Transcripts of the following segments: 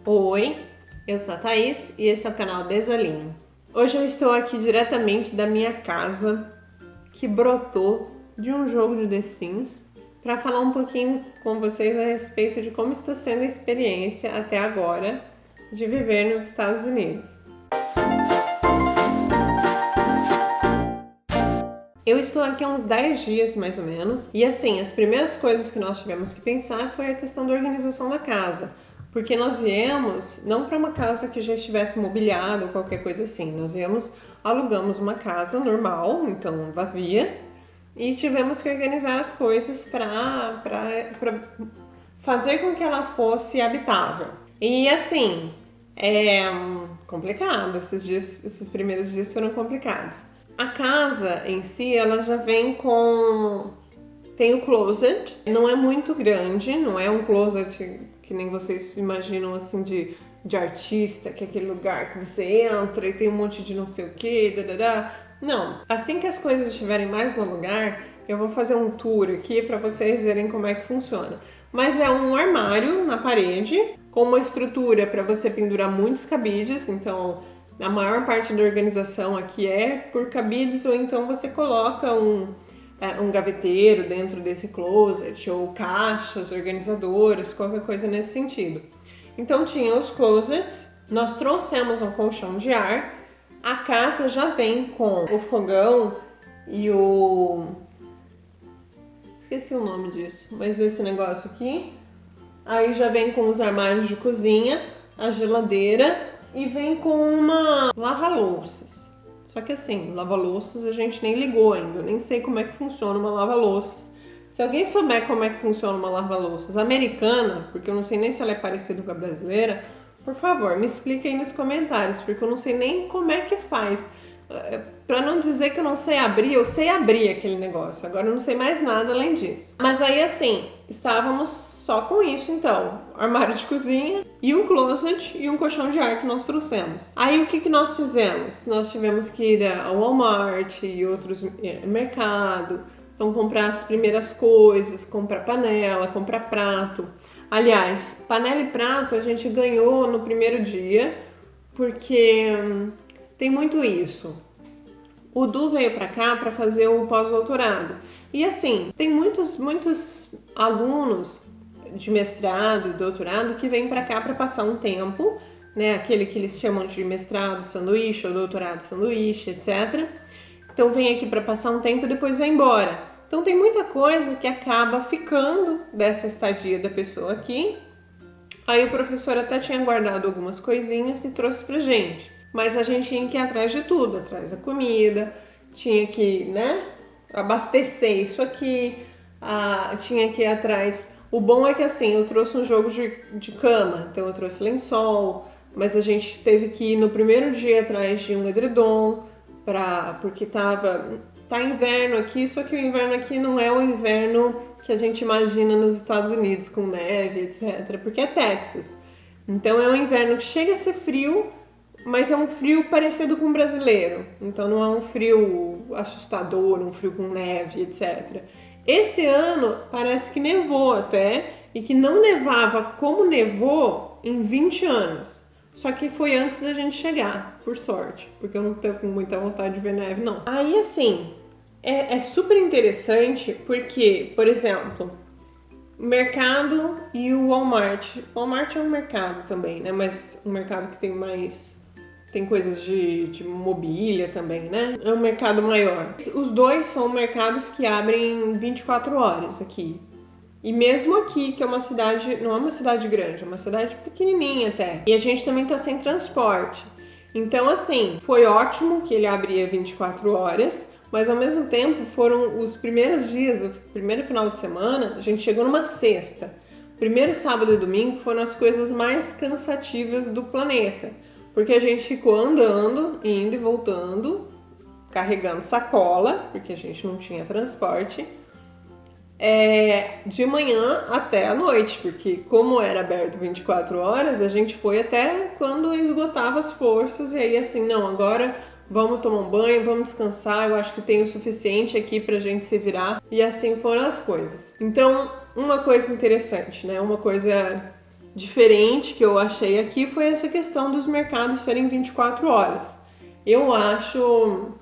Oi, eu sou a Thaís e esse é o canal Desalinho. Hoje eu estou aqui diretamente da minha casa, que brotou de um jogo de The Sims, para falar um pouquinho com vocês a respeito de como está sendo a experiência até agora de viver nos Estados Unidos. Eu estou aqui há uns 10 dias, mais ou menos, e assim, as primeiras coisas que nós tivemos que pensar foi a questão da organização da casa. Porque nós viemos não para uma casa que já estivesse mobiliada ou qualquer coisa assim. Nós alugamos uma casa normal, então vazia, e tivemos que organizar as coisas para fazer com que ela fosse habitável. E assim, é complicado, esses primeiros dias foram complicados. A casa em si, ela já vem com... Tem o closet, não é muito grande, não é um closet que nem vocês imaginam assim de artista, que é aquele lugar que você entra e tem um monte de não sei o que, dadadá. Não, assim que as coisas estiverem mais no lugar, eu vou fazer um tour aqui para vocês verem como é que funciona. Mas é um armário na parede, com uma estrutura para você pendurar muitos cabides, então a maior parte da organização aqui é por cabides, ou então você coloca um gaveteiro dentro desse closet, ou caixas organizadoras, qualquer coisa nesse sentido. Então tinha os closets, nós trouxemos um colchão de ar, a casa já vem com o fogão e esqueci o nome disso, mas esse negócio aqui. Aí já vem com os armários de cozinha, a geladeira e vem com uma lava-louças. Só que assim, lava-louças a gente nem ligou ainda, eu nem sei como é que funciona uma lava-louças. Se alguém souber como é que funciona uma lava-louças americana, porque eu não sei nem se ela é parecida com a brasileira, por favor, me explique aí nos comentários, porque eu não sei nem como é que faz. Pra não dizer que eu não sei abrir, eu sei abrir aquele negócio, agora eu não sei mais nada além disso. Mas aí assim, estávamos só com isso então, armário de cozinha e um closet e um colchão de ar que nós trouxemos. Aí o que nós fizemos? Nós tivemos que ir ao Walmart e outros mercados, então comprar as primeiras coisas, comprar panela, comprar prato. Aliás, panela e prato a gente ganhou no primeiro dia, porque tem muito isso. O Du veio pra cá para fazer o pós-doutorado. E assim, tem muitos alunos de mestrado e doutorado que vêm para cá para passar um tempo, né? Aquele que eles chamam de mestrado sanduíche ou doutorado sanduíche, etc. Então vem aqui para passar um tempo e depois vai embora. Então tem muita coisa que acaba ficando dessa estadia da pessoa aqui. Aí o professor até tinha guardado algumas coisinhas e trouxe pra gente. Mas a gente tinha que ir atrás de tudo, atrás da comida, tinha que, né, abastecer isso aqui, tinha que ir atrás. O bom é que assim, eu trouxe um jogo de cama, então eu trouxe lençol, mas a gente teve que ir no primeiro dia atrás de um edredom, porque tá inverno aqui, só que o inverno aqui não é o inverno que a gente imagina nos Estados Unidos, com neve, etc, porque é Texas. Então é um inverno que chega a ser frio, mas é um frio parecido com o brasileiro, então não é um frio assustador, um frio com neve, etc. Esse ano parece que nevou até, e que não nevava como nevou em 20 anos. Só que foi antes da gente chegar, por sorte, porque eu não tô com muita vontade de ver neve, não. Aí assim, é super interessante porque, por exemplo, o mercado e o Walmart. O Walmart é um mercado também, né? Mas um mercado que tem coisas de mobília também, né? É um mercado maior. Os dois são mercados que abrem 24 horas aqui. E mesmo aqui, que é uma cidade, não é uma cidade grande, é uma cidade pequenininha até. E a gente também tá sem transporte. Então, assim, foi ótimo que ele abria 24 horas, mas ao mesmo tempo foram os primeiros dias, o primeiro final de semana, a gente chegou numa sexta. Primeiro sábado e domingo foram as coisas mais cansativas do planeta. Porque a gente ficou andando, indo e voltando, carregando sacola, porque a gente não tinha transporte, de manhã até a noite, porque como era aberto 24 horas, a gente foi até quando esgotava as forças, e aí assim, não, agora vamos tomar um banho, vamos descansar, eu acho que tem o suficiente aqui pra gente se virar, e assim foram as coisas. Então, uma coisa interessante, né, uma coisa diferente que eu achei aqui foi essa questão dos mercados serem 24 horas. Eu acho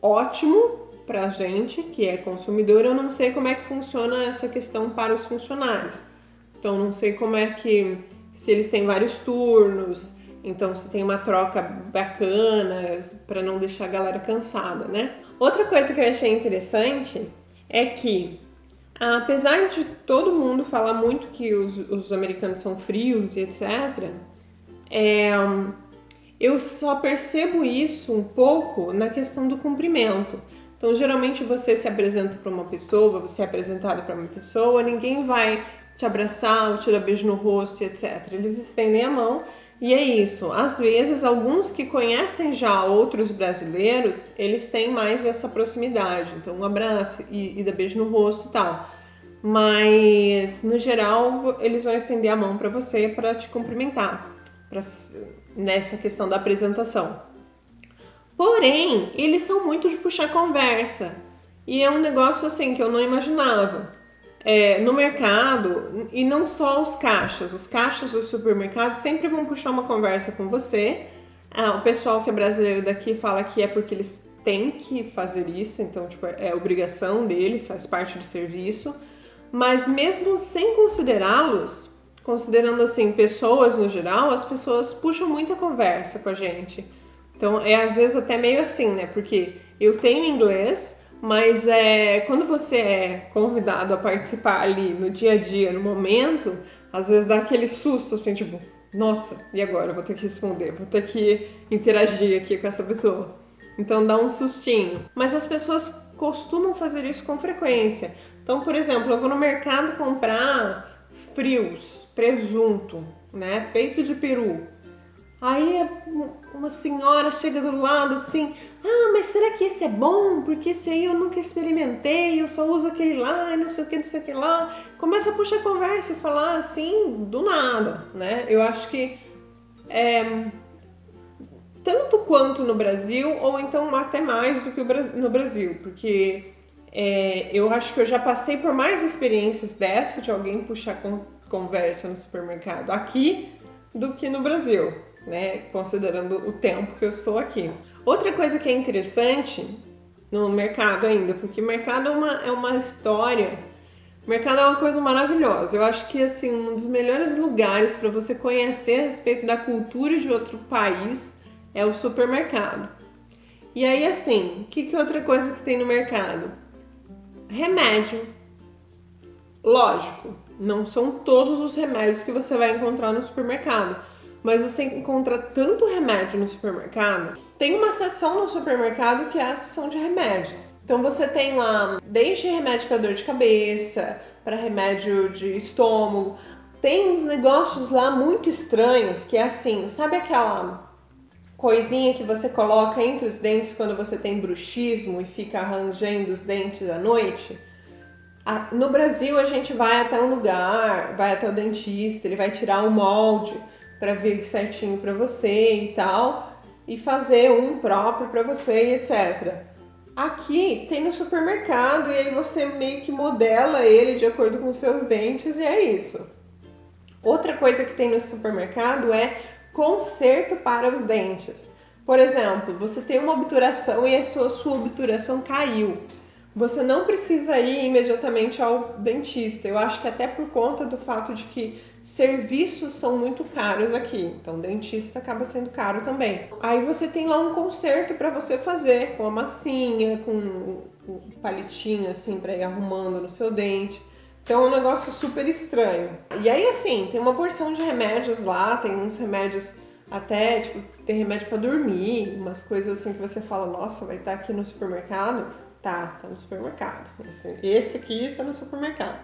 ótimo pra gente que é consumidor. Eu não sei como é que funciona essa questão para os funcionários. Então não sei como é que, se eles têm vários turnos, então se tem uma troca bacana para não deixar a galera cansada, né? Outra coisa que eu achei interessante é que, apesar de todo mundo falar muito que os americanos são frios e etc., eu só percebo isso um pouco na questão do cumprimento. Então, geralmente você se apresenta para uma pessoa, você é apresentado para uma pessoa, ninguém vai te abraçar ou te dar beijo no rosto, etc. Eles estendem a mão e é isso. Às vezes, alguns que conhecem já outros brasileiros, eles têm mais essa proximidade. Então, um abraço e dar beijo no rosto e tal. Mas, no geral, eles vão estender a mão para você para te cumprimentar, nessa questão da apresentação. Porém, eles são muito de puxar conversa. E é um negócio assim que eu não imaginava. No mercado, e não só os caixas dos supermercados sempre vão puxar uma conversa com você. O pessoal que é brasileiro daqui fala que é porque eles têm que fazer isso, então tipo, é obrigação deles, faz parte do serviço. Mas mesmo sem considerá-los, considerando assim pessoas no geral, as pessoas puxam muita conversa com a gente. Então é às vezes até meio assim, né? Porque eu tenho inglês, mas quando você é convidado a participar ali no dia a dia, no momento, às vezes dá aquele susto, assim, tipo, nossa, e agora? Eu vou ter que responder, vou ter que interagir aqui com essa pessoa. Então dá um sustinho. Mas as pessoas costumam fazer isso com frequência. Então, por exemplo, eu vou no mercado comprar frios, presunto, né? Peito de peru. Aí uma senhora chega do lado assim, mas será que esse é bom? Porque esse aí eu nunca experimentei, eu só uso aquele lá, não sei o que lá. Começa a puxar conversa e falar assim, do nada, né? Eu acho que tanto quanto no Brasil, ou então até mais do que no Brasil, porque eu acho que eu já passei por mais experiências dessa, de alguém puxar conversa no supermercado aqui, do que no Brasil, né? Considerando o tempo que eu estou aqui. Outra coisa que é interessante no mercado ainda, porque o mercado é uma história, o mercado é uma coisa maravilhosa. Eu acho que assim, um dos melhores lugares para você conhecer a respeito da cultura de outro país é o supermercado. E aí assim, o que outra coisa que tem no mercado? Remédio. Lógico, não são todos os remédios que você vai encontrar no supermercado, mas você encontra tanto remédio no supermercado. Tem uma seção no supermercado que é a seção de remédios. Então você tem lá desde remédio para dor de cabeça, para remédio de estômago. Tem uns negócios lá muito estranhos que é assim, sabe aquela coisinha que você coloca entre os dentes quando você tem bruxismo e fica arranjando os dentes à noite? No Brasil a gente vai até um lugar, vai até o dentista, ele vai tirar o molde para ver certinho para você e tal, e fazer um próprio para você e etc. Aqui tem no supermercado e aí você meio que modela ele de acordo com os seus dentes e é isso. Outra coisa que tem no supermercado é conserto para os dentes. Por exemplo, você tem uma obturação e a sua obturação caiu. Você não precisa ir imediatamente ao dentista. Eu acho que até por conta do fato de que serviços são muito caros aqui. Então, dentista acaba sendo caro também. Aí você tem lá um conserto para você fazer, com a massinha, com um palitinho assim para ir arrumando no seu dente. Então é um negócio super estranho. E aí assim, tem uma porção de remédios lá, tem uns remédios até, tipo, tem remédio para dormir, umas coisas assim que você fala, nossa, vai estar aqui no supermercado? Tá no supermercado. Esse aqui tá no supermercado.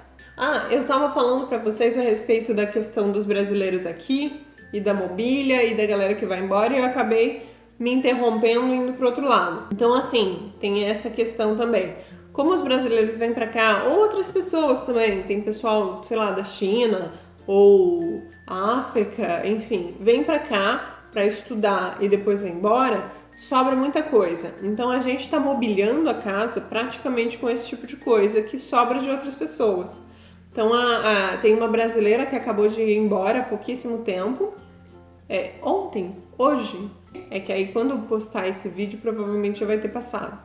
Eu tava falando pra vocês a respeito da questão dos brasileiros aqui e da mobília e da galera que vai embora e eu acabei me interrompendo e indo pro outro lado. Então assim, tem essa questão também. Como os brasileiros vêm pra cá, ou outras pessoas também, tem pessoal, sei lá, da China ou África, enfim, vem pra cá pra estudar e depois vai embora, sobra muita coisa. Então a gente está mobiliando a casa praticamente com esse tipo de coisa que sobra de outras pessoas. Então tem uma brasileira que acabou de ir embora há pouquíssimo tempo. Ontem, hoje. É que aí quando eu postar esse vídeo provavelmente já vai ter passado.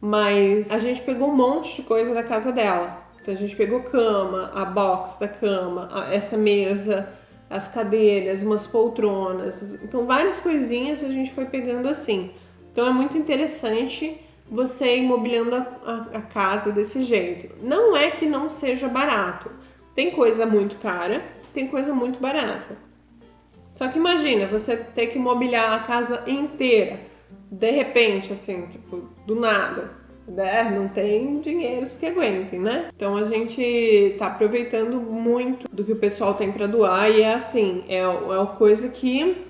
Mas a gente pegou um monte de coisa da casa dela. Então a gente pegou cama, a box da cama, essa mesa, as cadeiras, umas poltronas. Então várias coisinhas a gente foi pegando assim. Então é muito interessante você ir mobiliando a casa desse jeito. Não é que não seja barato. Tem coisa muito cara, tem coisa muito barata. Só que imagina, você ter que mobiliar a casa inteira, de repente, assim, tipo, do nada. Não tem dinheiros que aguentem, né? Então a gente tá aproveitando muito do que o pessoal tem para doar e é assim, é uma coisa que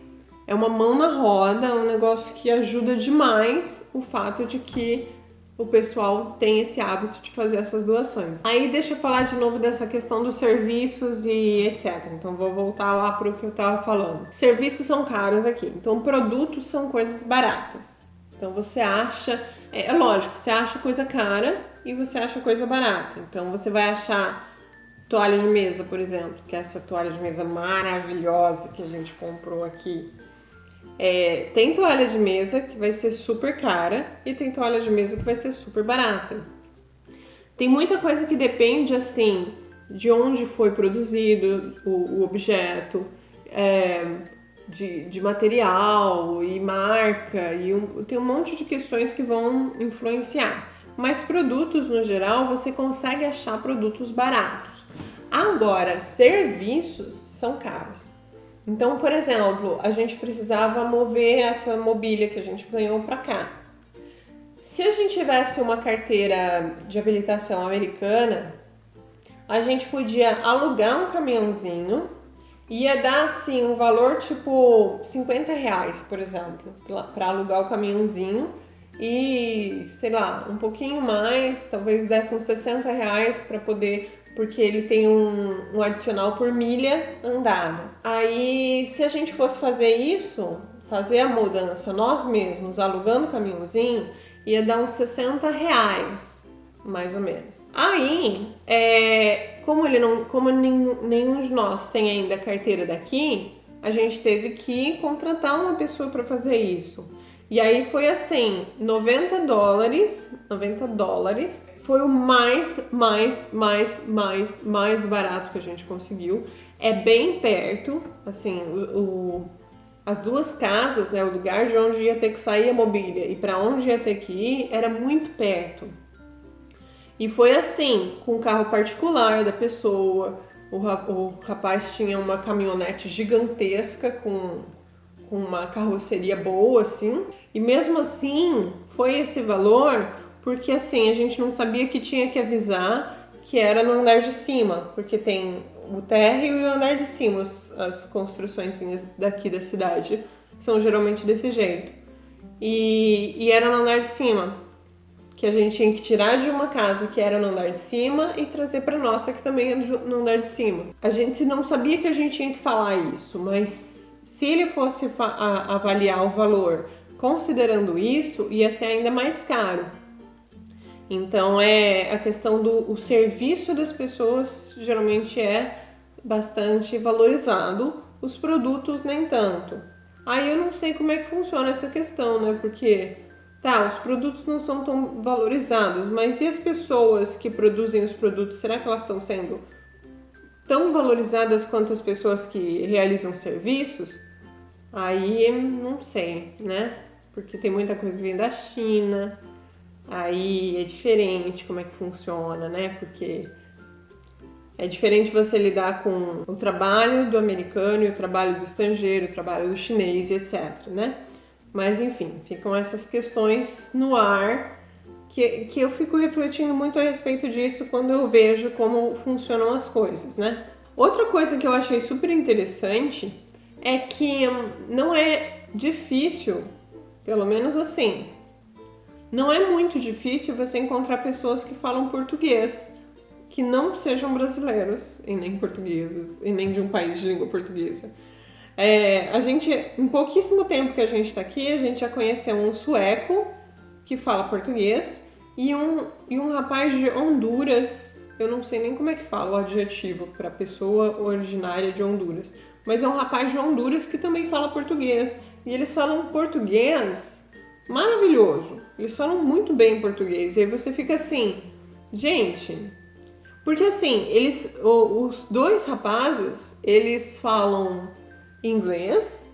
é uma mão na roda, é um negócio que ajuda demais o fato de que o pessoal tem esse hábito de fazer essas doações. Aí deixa eu falar de novo dessa questão dos serviços e etc. Então vou voltar lá para o que eu estava falando. Serviços são caros aqui, então produtos são coisas baratas. Então você acha, é lógico, você acha coisa cara e você acha coisa barata. Então você vai achar toalha de mesa, por exemplo, que é essa toalha de mesa maravilhosa que a gente comprou aqui. Tem toalha de mesa que vai ser super cara e tem toalha de mesa que vai ser super barata. Tem muita coisa que depende, assim, de onde foi produzido o objeto, de material e marca, e tem um monte de questões que vão influenciar. Mas produtos, no geral, você consegue achar produtos baratos. Agora, serviços são caros. Então, por exemplo, a gente precisava mover essa mobília que a gente ganhou para cá. Se a gente tivesse uma carteira de habilitação americana, a gente podia alugar um caminhãozinho e ia dar assim um valor tipo R$50, por exemplo, para alugar o caminhãozinho e, sei lá, um pouquinho mais, talvez desse uns R$60 para poder, porque ele tem um adicional por milha andada. Aí, se a gente fosse fazer isso, fazer a mudança nós mesmos, alugando o caminhãozinho, ia dar uns R$60, mais ou menos. Aí, como nenhum de nós tem ainda carteira daqui, a gente teve que contratar uma pessoa para fazer isso. E aí foi assim, $90 foi o mais barato que a gente conseguiu. É bem perto, assim, as duas casas, né, o lugar de onde ia ter que sair a mobília e para onde ia ter que ir, era muito perto. E foi assim, com o carro particular da pessoa, o rapaz tinha uma caminhonete gigantesca com uma carroceria boa, assim, e mesmo assim foi esse valor, porque assim, a gente não sabia que tinha que avisar que era no andar de cima, porque tem o térreo e o andar de cima, as construções daqui da cidade são geralmente desse jeito. E era no andar de cima, que a gente tinha que tirar de uma casa que era no andar de cima e trazer para nossa que também é no andar de cima. A gente não sabia que a gente tinha que falar isso, mas se ele fosse avaliar o valor considerando isso, ia ser ainda mais caro. Então, a questão do serviço das pessoas geralmente é bastante valorizado, os produtos nem tanto. Aí eu não sei como é que funciona essa questão, né? Porque, os produtos não são tão valorizados, mas e as pessoas que produzem os produtos, será que elas estão sendo tão valorizadas quanto as pessoas que realizam serviços? Aí não sei, né? Porque tem muita coisa que vem da China, aí é diferente como é que funciona, né? Porque é diferente você lidar com o trabalho do americano e o trabalho do estrangeiro, o trabalho do chinês e etc, né? Mas enfim, ficam essas questões no ar que eu fico refletindo muito a respeito disso quando eu vejo como funcionam as coisas, né? Outra coisa que eu achei super interessante é que não é difícil, pelo menos assim, não é muito difícil você encontrar pessoas que falam português, que não sejam brasileiros, e nem portugueses, e nem de um país de língua portuguesa. A gente, em pouquíssimo tempo que a gente está aqui, a gente já conheceu um sueco que fala português e um rapaz de Honduras eu não sei nem como é que fala o adjetivo para pessoa originária de Honduras, mas é um rapaz de Honduras que também fala português. E eles falam português maravilhoso. Eles falam muito bem português. E aí você fica assim, gente, porque assim, os dois rapazes, eles falam inglês,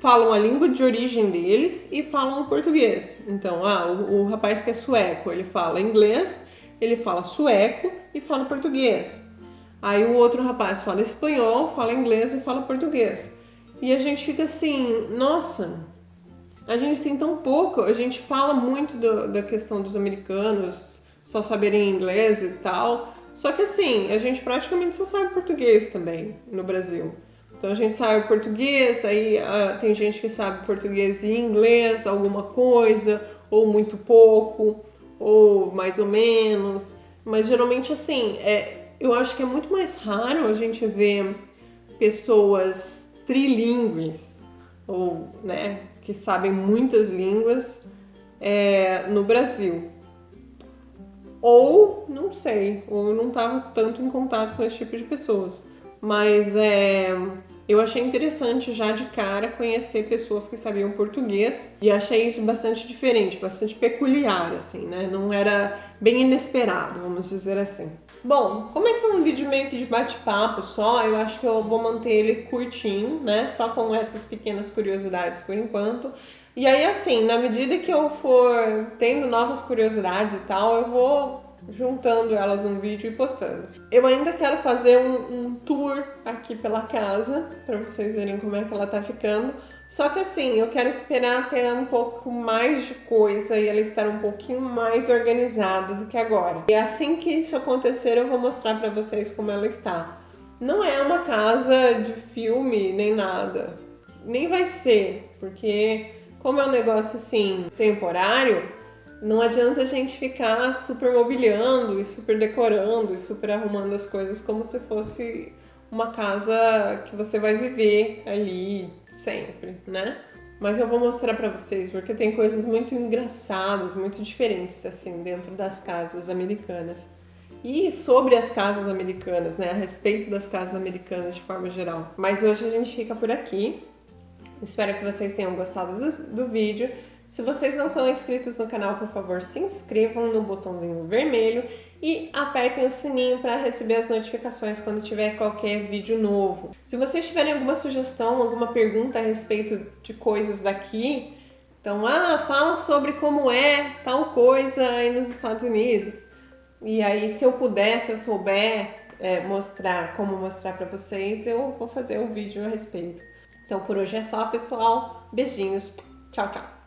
falam a língua de origem deles e falam português. Então, o rapaz que é sueco, ele fala inglês, ele fala sueco e fala português. Aí o outro rapaz fala espanhol, fala inglês e fala português. E a gente fica assim, nossa, a gente tem tão pouco, a gente fala muito da questão dos americanos só saberem inglês e tal. Só que assim, a gente praticamente só sabe português também no Brasil. Então a gente sabe português, aí tem gente que sabe português e inglês, alguma coisa, ou muito pouco, ou mais ou menos. Mas geralmente assim, eu acho que é muito mais raro a gente ver pessoas trilingües, ou né, que sabem muitas línguas no Brasil. Ou, não sei, ou eu não estava tanto em contato com esse tipo de pessoas. Mas eu achei interessante já de cara conhecer pessoas que sabiam português e achei isso bastante diferente, bastante peculiar, assim, né? Não era bem inesperado, vamos dizer assim. Bom, como esse é um vídeo meio que de bate-papo só, eu acho que eu vou manter ele curtinho, né? Só com essas pequenas curiosidades por enquanto. E aí, assim, na medida que eu for tendo novas curiosidades e tal, eu vou juntando elas num vídeo e postando. Eu ainda quero fazer um tour aqui pela casa, pra vocês verem como é que ela tá ficando. Só que assim, eu quero esperar ter um pouco mais de coisa e ela estar um pouquinho mais organizada do que agora. E assim que isso acontecer, eu vou mostrar pra vocês como ela está. Não é uma casa de filme nem nada, nem vai ser, porque como é um negócio assim temporário, não adianta a gente ficar super mobiliando e super decorando e super arrumando as coisas como se fosse uma casa que você vai viver ali sempre, né? Mas eu vou mostrar pra vocês porque tem coisas muito engraçadas, muito diferentes assim dentro das casas americanas. E sobre as casas americanas, né? A respeito das casas americanas de forma geral. Mas hoje a gente fica por aqui. Espero que vocês tenham gostado do vídeo. Se vocês não são inscritos no canal, por favor, se inscrevam no botãozinho vermelho e apertem o sininho para receber as notificações quando tiver qualquer vídeo novo. Se vocês tiverem alguma sugestão, alguma pergunta a respeito de coisas daqui, então, fala sobre como é tal coisa aí nos Estados Unidos. E aí, se eu puder, se eu souber mostrar como mostrar para vocês, eu vou fazer um vídeo a respeito. Então, por hoje é só, pessoal. Beijinhos. Tchau, tchau.